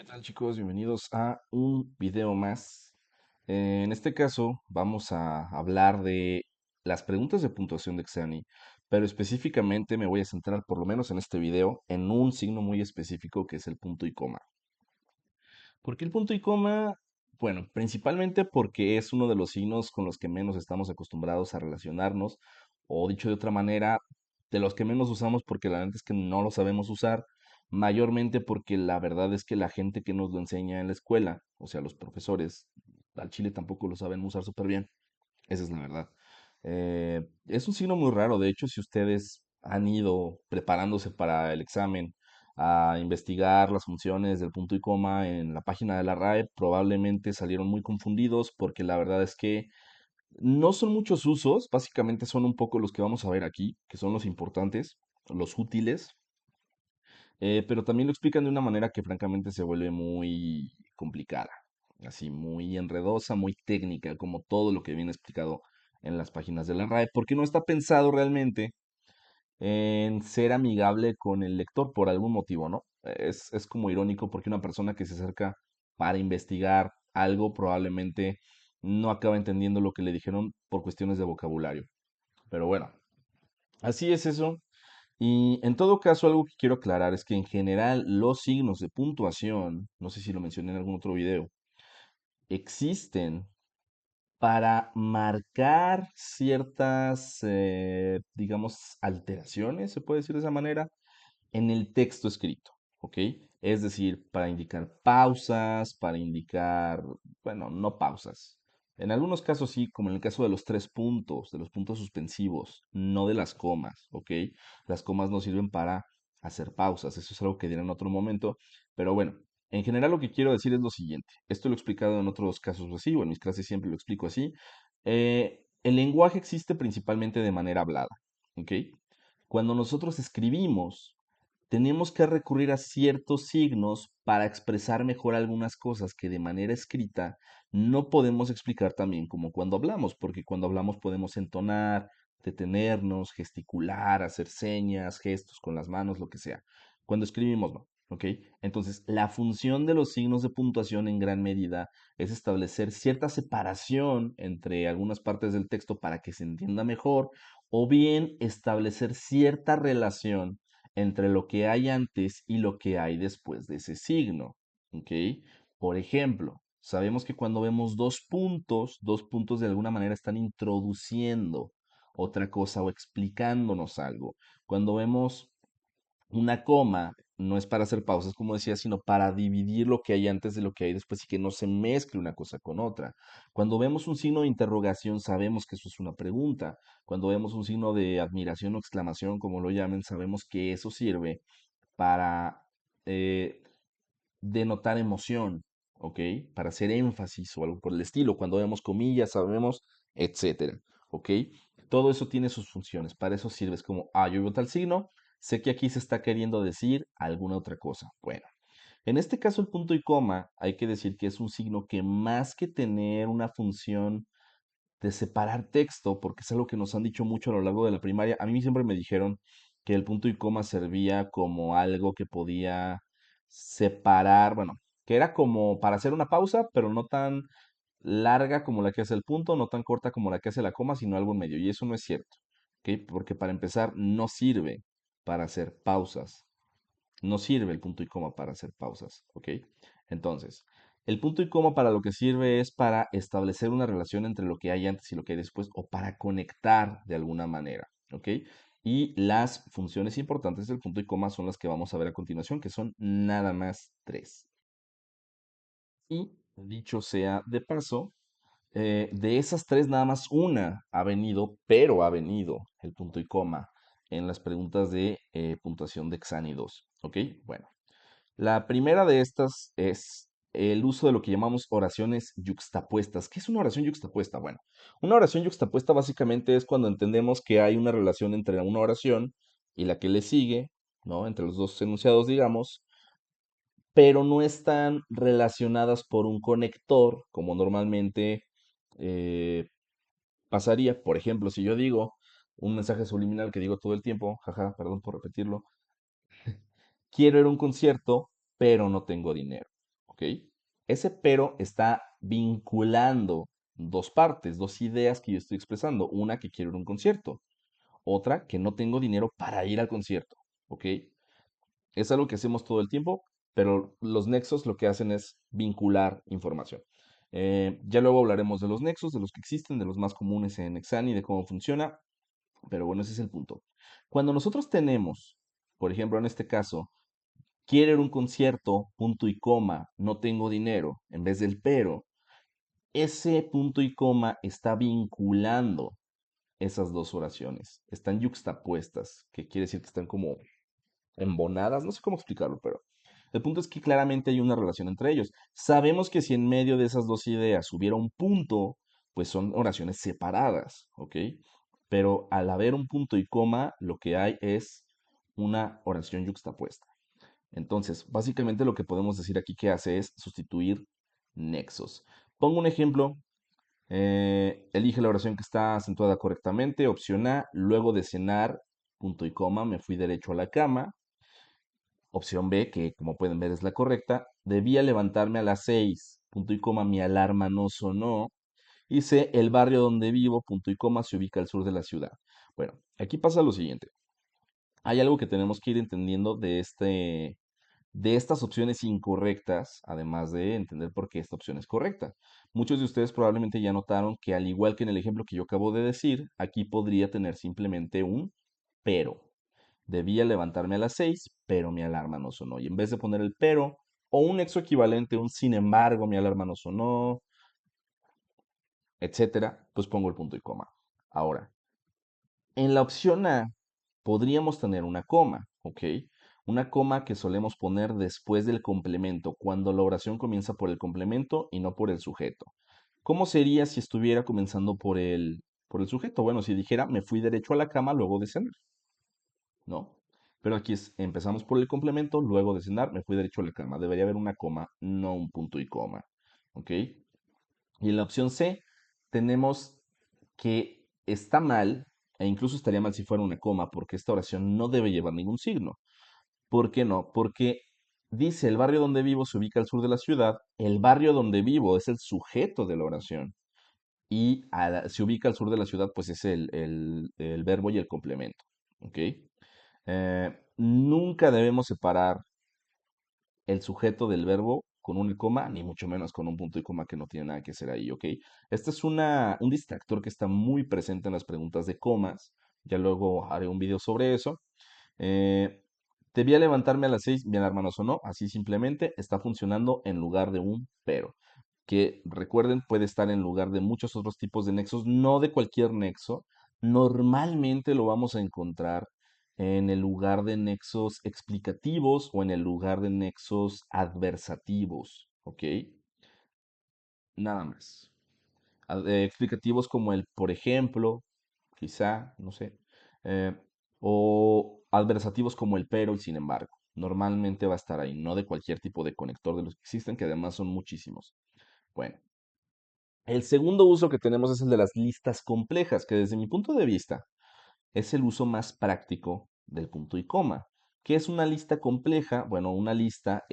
¿Qué tal, chicos? Bienvenidos a un video más. En este caso vamos a hablar de las preguntas de puntuación de Exani, pero específicamente me voy a centrar, por lo menos en este video, en un signo muy específico que es el punto y coma. ¿Por qué el punto y coma? Bueno, principalmente porque es uno de los signos con los que menos estamos acostumbrados a relacionarnos, o dicho de otra manera, de los que menos usamos porque la verdad es que no lo sabemos usar, mayormente porque la verdad es que la gente que nos lo enseña en la escuela, o sea, los profesores, al chile tampoco lo saben usar súper bien. Esa es la verdad. Es un signo muy raro. De hecho, si ustedes han ido preparándose para el examen a investigar las funciones del punto y coma en la página de la RAE, probablemente salieron muy confundidos porque la verdad es que no son muchos usos. Básicamente son un poco los que vamos a ver aquí, que son los importantes, los útiles, pero también lo explican de una manera que francamente se vuelve muy complicada, así muy enredosa, muy técnica, como todo lo que viene explicado en las páginas de la RAE, porque no está pensado realmente en ser amigable con el lector por algún motivo, ¿no? Es como irónico porque una persona que se acerca para investigar algo probablemente no acaba entendiendo lo que le dijeron por cuestiones de vocabulario. Pero bueno, así es eso. Y en todo caso, algo que quiero aclarar es que en general los signos de puntuación, no sé si lo mencioné en algún otro video, existen para marcar ciertas, digamos, alteraciones, se puede decir de esa manera, en el texto escrito, ¿ok? Es decir, para indicar pausas, para indicar, bueno, no pausas. En algunos casos sí, como en el caso de los tres puntos, de los puntos suspensivos, no de las comas, ¿ok? Las comas no sirven para hacer pausas, eso es algo que diré en otro momento, pero bueno, en general lo que quiero decir es lo siguiente, esto lo he explicado en otros casos así, o en mis clases siempre lo explico así. El lenguaje existe principalmente de manera hablada, ¿ok? Cuando nosotros escribimos, tenemos que recurrir a ciertos signos para expresar mejor algunas cosas que de manera escrita no podemos explicar también como cuando hablamos, porque cuando hablamos podemos entonar, detenernos, gesticular, hacer señas, gestos con las manos, lo que sea. Cuando escribimos no, ¿ok? Entonces, la función de los signos de puntuación en gran medida es establecer cierta separación entre algunas partes del texto para que se entienda mejor, o bien establecer cierta relación entre lo que hay antes y lo que hay después de ese signo. ¿Ok? Por ejemplo, sabemos que cuando vemos dos puntos de alguna manera están introduciendo otra cosa o explicándonos algo. Cuando vemos una coma, no es para hacer pausas, como decía, sino para dividir lo que hay antes de lo que hay después y que no se mezcle una cosa con otra. Cuando vemos un signo de interrogación, sabemos que eso es una pregunta. Cuando vemos un signo de admiración o exclamación, como lo llamen, sabemos que eso sirve para eh, denotar emoción, ¿ok? Para hacer énfasis o algo por el estilo. Cuando vemos comillas, sabemos, etcétera, ¿ok? Todo eso tiene sus funciones. Para eso sirve. Es como, yo veo tal signo, sé que aquí se está queriendo decir alguna otra cosa. Bueno, en este caso el punto y coma, hay que decir que es un signo que más que tener una función de separar texto, porque es algo que nos han dicho mucho a lo largo de la primaria. A mí siempre me dijeron que el punto y coma servía como algo que podía separar, bueno, que era como para hacer una pausa, pero no tan larga como la que hace el punto, no tan corta como la que hace la coma, sino algo en medio. Y eso no es cierto, ¿ok? Porque para empezar, no sirve para hacer pausas. No sirve el punto y coma para hacer pausas, ¿ok? Entonces, el punto y coma para lo que sirve es para establecer una relación entre lo que hay antes y lo que hay después o para conectar de alguna manera, ¿ok? Y las funciones importantes del punto y coma son las que vamos a ver a continuación, que son nada más tres. Y dicho sea de paso, de esas tres nada más una ha venido, pero ha venido el punto y coma en las preguntas de puntuación de Exani 2, ¿ok? Bueno. La primera de estas es el uso de lo que llamamos oraciones yuxtapuestas. ¿Qué es una oración yuxtapuesta? Bueno, una oración yuxtapuesta básicamente es cuando entendemos que hay una relación entre una oración y la que le sigue, ¿no? Entre los dos enunciados, digamos, pero no están relacionadas por un conector, como normalmente eh, pasaría. Por ejemplo, si yo digo un mensaje subliminal que digo todo el tiempo, jaja, perdón por repetirlo, quiero ir a un concierto, pero no tengo dinero. ¿ok? Ese pero está vinculando dos partes, dos ideas que yo estoy expresando. Una que quiero ir a un concierto, otra que no tengo dinero para ir al concierto, ¿ok? Es algo que hacemos todo el tiempo, pero los nexos lo que hacen es vincular información. Ya luego hablaremos de los nexos, de los que existen, de los más comunes en Exani, de cómo funciona, pero bueno, ese es el punto. Cuando nosotros tenemos, por ejemplo, en este caso, quiero ir a un concierto, punto y coma, no tengo dinero, en vez del pero, ese punto y coma está vinculando esas dos oraciones. Están yuxtapuestas, que quiere decir que están como embonadas, no sé cómo explicarlo, pero el punto es que claramente hay una relación entre ellos. Sabemos que si en medio de esas dos ideas hubiera un punto, pues son oraciones separadas, ¿ok? Pero al haber un punto y coma, lo que hay es una oración yuxtapuesta. Entonces, básicamente lo que podemos decir aquí que hace es sustituir nexos. Pongo un ejemplo. Elige la oración que está acentuada correctamente. Opción A, luego de cenar, punto y coma, me fui derecho a la cama. Opción B, que como pueden ver es la correcta, debía levantarme a las 6, punto y coma, mi alarma no sonó. Y C, el barrio donde vivo, punto y coma, se ubica al sur de la ciudad. Bueno, aquí pasa lo siguiente. Hay algo que tenemos que ir entendiendo de estas opciones incorrectas, además de entender por qué esta opción es correcta. Muchos de ustedes probablemente ya notaron que al igual que en el ejemplo que yo acabo de decir, aquí podría tener simplemente un pero. Debía levantarme a las 6, pero mi alarma no sonó. Y en vez de poner el pero o un nexo equivalente, un sin embargo, mi alarma no sonó, etcétera, pues pongo el punto y coma. Ahora, en la opción A podríamos tener una coma, ¿ok? Una coma que solemos poner después del complemento, cuando la oración comienza por el complemento y no por el sujeto. ¿Cómo sería si estuviera comenzando por el sujeto? Bueno, si dijera, me fui derecho a la cama luego de cenar, ¿no? Pero aquí empezamos por el complemento, luego de cenar, me fui derecho a la cama. Debería haber una coma, no un punto y coma, ¿ok? Y en la opción C tenemos que está mal, e incluso estaría mal si fuera una coma, porque esta oración no debe llevar ningún signo. ¿Por qué no? Porque dice, el barrio donde vivo se ubica al sur de la ciudad, el barrio donde vivo es el sujeto de la oración, y se ubica al sur de la ciudad, pues es el verbo y el complemento. ¿Ok? Nunca debemos separar el sujeto del verbo con un coma, ni mucho menos con un punto y coma que no tiene nada que hacer ahí, ¿ok? Este es un distractor que está muy presente en las preguntas de comas. Ya luego haré un video sobre eso. Eh, Debía levantarme a las 6, mi alarma no sonó, así simplemente está funcionando en lugar de un pero, que recuerden puede estar en lugar de muchos otros tipos de nexos, no de cualquier nexo. Normalmente lo vamos a encontrar en el lugar de nexos explicativos o en el lugar de nexos adversativos, ¿ok? Nada más. Explicativos como el por ejemplo, quizá, no sé, eh, o adversativos como el pero y sin embargo. Normalmente va a estar ahí, no de cualquier tipo de conector de los que existen, que además son muchísimos. Bueno, el segundo uso que tenemos es el de las listas complejas, que desde mi punto de vista es el uso más práctico del punto y coma. ¿Qué es una lista compleja? Bueno, una lista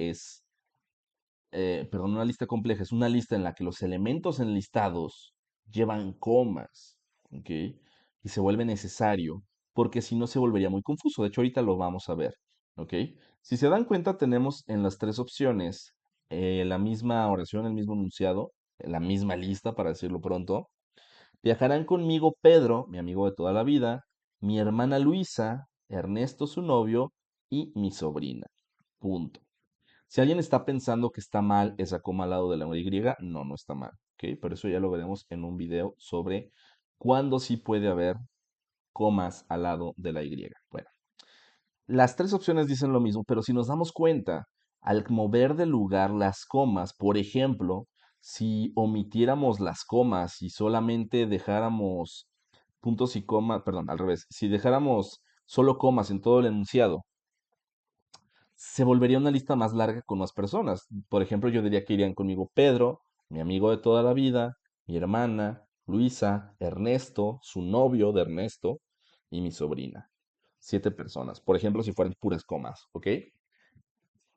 compleja es una lista en la que los elementos enlistados llevan comas, ¿ok? Y se vuelve necesario, porque si no se volvería muy confuso. De hecho, ahorita lo vamos a ver, ¿ok? Si se dan cuenta, tenemos en las tres opciones la misma oración, el mismo enunciado, la misma lista, para decirlo pronto. Viajarán conmigo Pedro, mi amigo de toda la vida, mi hermana Luisa, Ernesto, su novio, y mi sobrina. Punto. Si alguien está pensando que está mal esa coma al lado de la Y, no, no está mal, ¿ok? Pero eso ya lo veremos en un video sobre cuándo sí puede haber comas al lado de la Y. Bueno, las tres opciones dicen lo mismo, pero si nos damos cuenta, al mover de lugar las comas, por ejemplo, si omitiéramos las comas y solamente dejáramos puntos y comas, perdón, al revés, si dejáramos solo comas en todo el enunciado, se volvería una lista más larga con más personas. Por ejemplo, yo diría que irían conmigo Pedro, mi amigo de toda la vida, mi hermana, Luisa, Ernesto, su novio de Ernesto y mi sobrina. 7 personas. Por ejemplo, si fueran puras comas, ¿ok?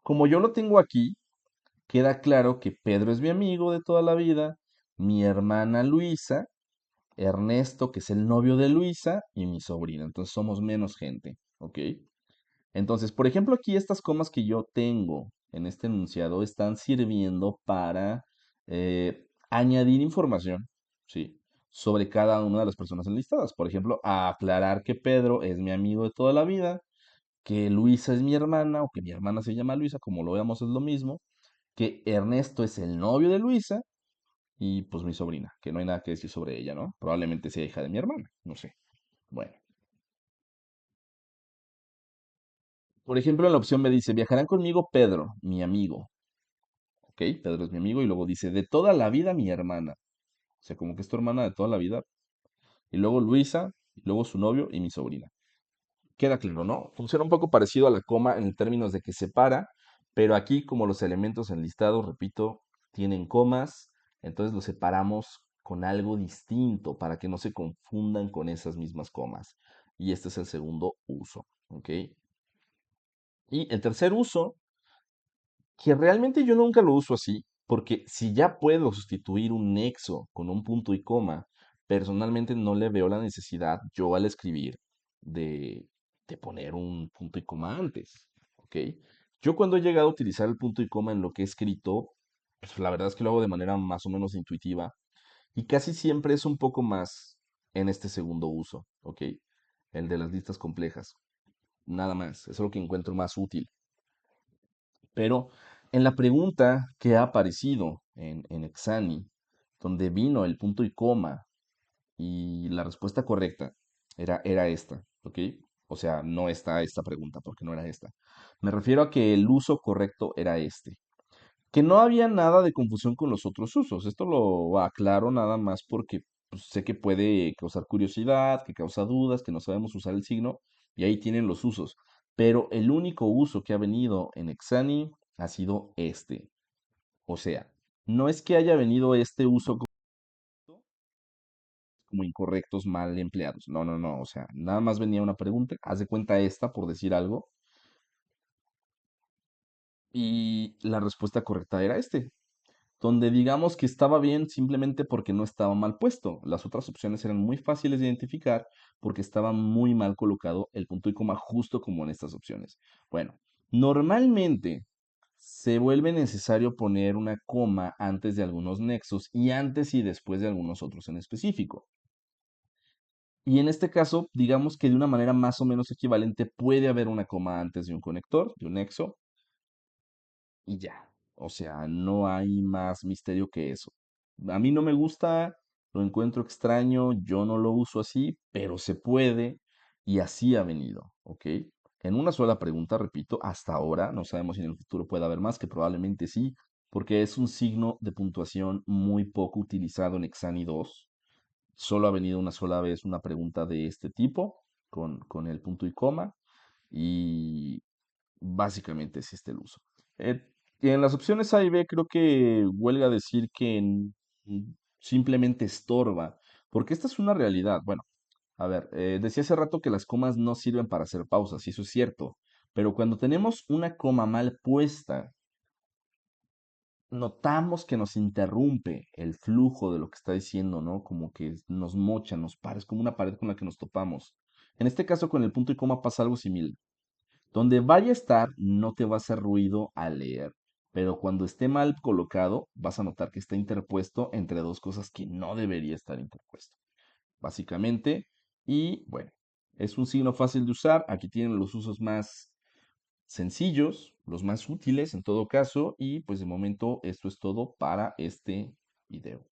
Como yo lo tengo aquí, queda claro que Pedro es mi amigo de toda la vida, mi hermana Luisa, Ernesto, que es el novio de Luisa, y mi sobrina. Entonces somos menos gente, ¿ok? Entonces, por ejemplo, aquí estas comas que yo tengo en este enunciado están sirviendo para añadir información, ¿sí? Sobre cada una de las personas enlistadas. Por ejemplo, aclarar que Pedro es mi amigo de toda la vida, que Luisa es mi hermana o que mi hermana se llama Luisa, como lo veamos es lo mismo, que Ernesto es el novio de Luisa y pues mi sobrina, que no hay nada que decir sobre ella, ¿no? Probablemente sea hija de mi hermana, no sé. Bueno, por ejemplo, en la opción me dice, viajarán conmigo Pedro, mi amigo, ¿ok? Pedro es mi amigo y luego dice, de toda la vida mi hermana, o sea, como que es tu hermana de toda la vida, y luego Luisa, y luego su novio y mi sobrina. Queda claro, ¿no? Funciona un poco parecido a la coma en términos de que separa, pero aquí como los elementos enlistados, repito, tienen comas, entonces los separamos con algo distinto para que no se confundan con esas mismas comas. Y este es el segundo uso, ¿ok? Y el tercer uso, que realmente yo nunca lo uso así, porque si ya puedo sustituir un nexo con un punto y coma, personalmente no le veo la necesidad yo al escribir de, de poner un punto y coma antes, ¿ok? Yo cuando he llegado a utilizar el punto y coma en lo que he escrito, pues la verdad es que lo hago de manera más o menos intuitiva y casi siempre es un poco más en este segundo uso, ¿ok? El de las listas complejas. Nada más, eso es lo que encuentro más útil. Pero en la pregunta que ha aparecido en Exani, donde vino el punto y coma y la respuesta correcta era esta, ¿ok? O sea, no está esta pregunta porque no era esta. Me refiero a que el uso correcto era este. Que no había nada de confusión con los otros usos. Esto lo aclaro nada más porque pues, sé que puede causar curiosidad, que causa dudas, que no sabemos usar el signo, y ahí tienen los usos. Pero el único uso que ha venido en Exani ha sido este. O sea, no es que haya venido este uso como incorrectos, mal empleados. No, no, no. O sea, nada más venía una pregunta. Haz de cuenta esta, por decir algo, y la respuesta correcta era este. Donde digamos que estaba bien simplemente porque no estaba mal puesto. Las otras opciones eran muy fáciles de identificar porque estaba muy mal colocado el punto y coma justo como en estas opciones. Bueno, normalmente se vuelve necesario poner una coma antes de algunos nexos y antes y después de algunos otros en específico. Y en este caso, digamos que de una manera más o menos equivalente puede haber una coma antes de un conector, de un nexo, y ya. O sea, no hay más misterio que eso. A mí no me gusta, lo encuentro extraño, yo no lo uso así, pero se puede y así ha venido, ¿ok? En una sola pregunta, repito, hasta ahora, no sabemos si en el futuro puede haber más, que probablemente sí, porque es un signo de puntuación muy poco utilizado en Exani 2. Solo ha venido una sola vez una pregunta de este tipo, con el punto y coma, y básicamente existe el uso. Eh, y en las opciones A y B creo que huelga decir que simplemente estorba, porque esta es una realidad. Bueno, a ver, decía hace rato que las comas no sirven para hacer pausas, y eso es cierto, pero cuando tenemos una coma mal puesta, notamos que nos interrumpe el flujo de lo que está diciendo, ¿no? Como que nos mocha, nos para, es como una pared con la que nos topamos. En este caso, con el punto y coma pasa algo similar. Donde vaya a estar, no te va a hacer ruido al leer, pero cuando esté mal colocado, vas a notar que está interpuesto entre dos cosas que no debería estar interpuesto, básicamente. Y bueno, es un signo fácil de usar. Aquí tienen los usos más sencillos, los más útiles en todo caso. Y pues de momento esto es todo para este video.